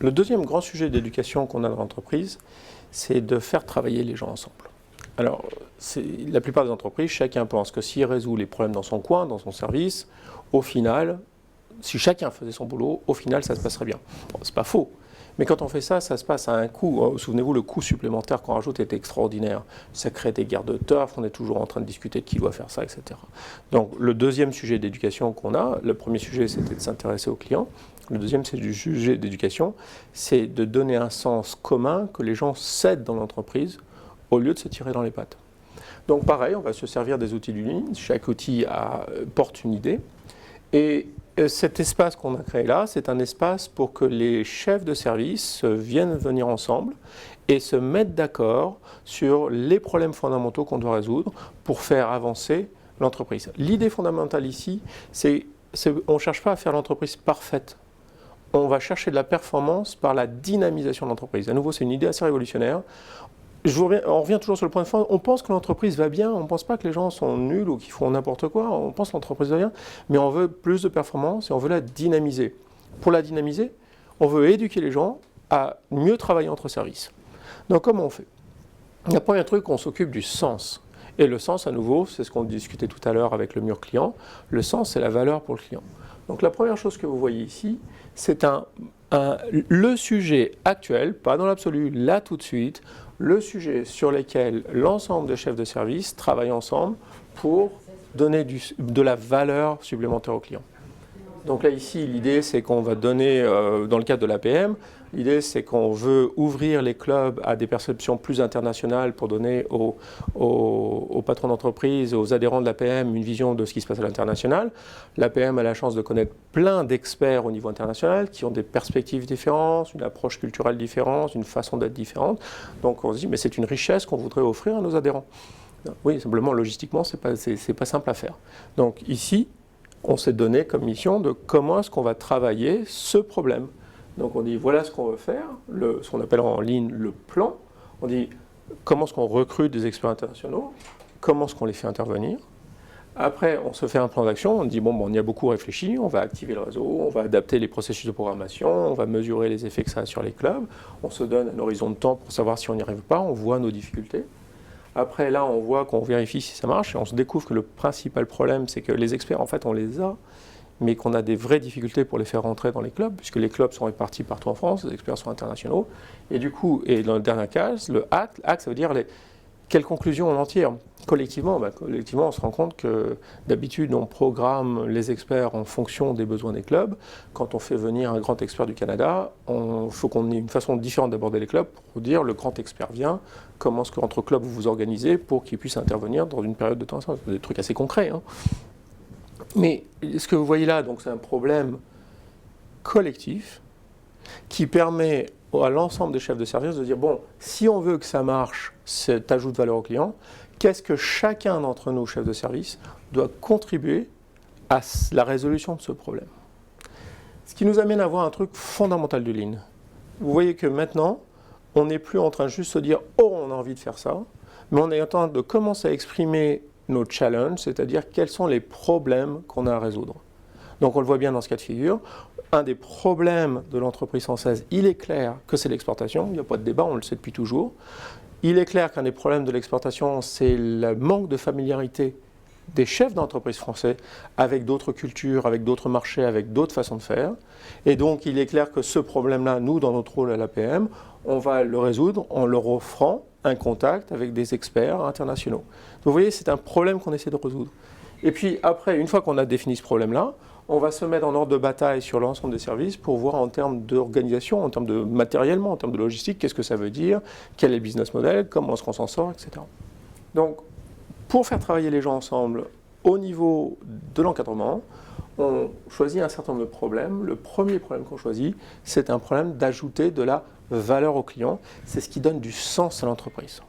Le deuxième grand sujet d'éducation qu'on a dans l'entreprise, c'est de faire travailler les gens ensemble. Alors, la plupart des entreprises, chacun pense que s'il résout les problèmes dans son coin, dans son service, au final, si chacun faisait son boulot, au final, ça se passerait bien. Bon, c'est pas faux. Mais quand on fait ça, ça se passe à un coût. Souvenez-vous, le coût supplémentaire qu'on rajoute est extraordinaire. Ça crée des guerres de turf, on est toujours en train de discuter de qui doit faire ça, etc. Donc, le deuxième sujet d'éducation qu'on a, le premier sujet, c'était de s'intéresser aux clients. Le deuxième, c'est du sujet d'éducation, c'est de donner un sens commun que les gens cèdent dans l'entreprise au lieu de se tirer dans les pattes. Donc pareil, on va se servir des outils du Lean. Chaque outil porte une idée. Et cet espace qu'on a créé là, c'est un espace pour que les chefs de service viennent venir ensemble et se mettent d'accord sur les problèmes fondamentaux qu'on doit résoudre pour faire avancer l'entreprise. L'idée fondamentale ici, on ne cherche pas à faire l'entreprise parfaite. On va chercher de la performance par la dynamisation de l'entreprise. À nouveau, c'est une idée assez révolutionnaire. On revient toujours sur le point de fond. On pense que l'entreprise va bien, on ne pense pas que les gens sont nuls ou qu'ils font n'importe quoi. On pense que l'entreprise va bien, mais on veut plus de performance et on veut la dynamiser. Pour la dynamiser, on veut éduquer les gens à mieux travailler entre services. Donc comment on fait? Le premier truc, on s'occupe du sens. Et le sens, à nouveau, c'est ce qu'on discutait tout à l'heure avec le mur client. Le sens, c'est la valeur pour le client. Donc la première chose que vous voyez ici, c'est le sujet actuel, pas dans l'absolu, là tout de suite, le sujet sur lequel l'ensemble des chefs de service travaillent ensemble pour donner de la valeur supplémentaire aux clients. Donc là ici, l'idée c'est qu'on va donner, dans le cadre de l'APM, l'idée c'est qu'on veut ouvrir les clubs à des perceptions plus internationales pour donner aux patrons d'entreprise, aux adhérents de l'APM une vision de ce qui se passe à l'international. L'APM a la chance de connaître plein d'experts au niveau international qui ont des perspectives différentes, une approche culturelle différente, une façon d'être différente. Donc on se dit mais c'est une richesse qu'on voudrait offrir à nos adhérents. Oui, simplement logistiquement c'est pas simple à faire. Donc ici, on s'est donné comme mission de comment est-ce qu'on va travailler ce problème. Donc on dit voilà ce qu'on veut faire, ce qu'on appelle en ligne le plan. On dit comment est-ce qu'on recrute des experts internationaux, comment est-ce qu'on les fait intervenir. Après on se fait un plan d'action, on dit bon, on y a beaucoup réfléchi, on va activer le réseau, on va adapter les processus de programmation, on va mesurer les effets que ça a sur les clubs, on se donne un horizon de temps pour savoir si on n'y arrive pas, on voit nos difficultés. Après, là, on voit qu'on vérifie si ça marche et on se découvre que le principal problème, c'est que les experts, en fait, on les a, mais qu'on a des vraies difficultés pour les faire rentrer dans les clubs, puisque les clubs sont répartis partout en France, les experts sont internationaux. Et du coup, et dans le dernier cas, le ACT, ça veut dire quelles conclusions on en tire. Collectivement, collectivement, on se rend compte que d'habitude, on programme les experts en fonction des besoins des clubs. Quand on fait venir un grand expert du Canada, il faut qu'on ait une façon différente d'aborder les clubs pour dire le grand expert vient, comment est-ce qu'entre clubs vous vous organisez pour qu'il puisse intervenir dans une période de temps. C'est des trucs assez concrets. Hein. Mais ce que vous voyez là, donc, c'est un problème collectif qui permet à l'ensemble des chefs de service de dire bon, si on veut que ça marche, cet ajout de valeur au client, qu'est-ce que chacun d'entre nous, chefs de service, doit contribuer à la résolution de ce problème. Ce qui nous amène à voir un truc fondamental du Lean. Vous voyez que maintenant, on n'est plus en train de juste se dire « Oh, on a envie de faire ça », mais on est en train de commencer à exprimer nos challenges, c'est-à-dire quels sont les problèmes qu'on a à résoudre. Donc on le voit bien dans ce cas de figure. Un des problèmes de l'entreprise française, il est clair que c'est l'exportation, il n'y a pas de débat, on le sait depuis toujours. Il est clair qu'un des problèmes de l'exportation, c'est le manque de familiarité des chefs d'entreprise français avec d'autres cultures, avec d'autres marchés, avec d'autres façons de faire. Et donc, il est clair que ce problème-là, nous, dans notre rôle à l'APM, on va le résoudre en leur offrant un contact avec des experts internationaux. Donc, vous voyez, c'est un problème qu'on essaie de résoudre. Et puis, après, une fois qu'on a défini ce problème-là, on va se mettre en ordre de bataille sur l'ensemble des services pour voir en termes d'organisation, en termes de matériellement, en termes de logistique, qu'est-ce que ça veut dire, quel est le business model, comment est-ce qu'on s'en sort, etc. Donc, pour faire travailler les gens ensemble au niveau de l'encadrement, on choisit un certain nombre de problèmes. Le premier problème qu'on choisit, c'est un problème d'ajouter de la valeur au client. C'est ce qui donne du sens à l'entreprise.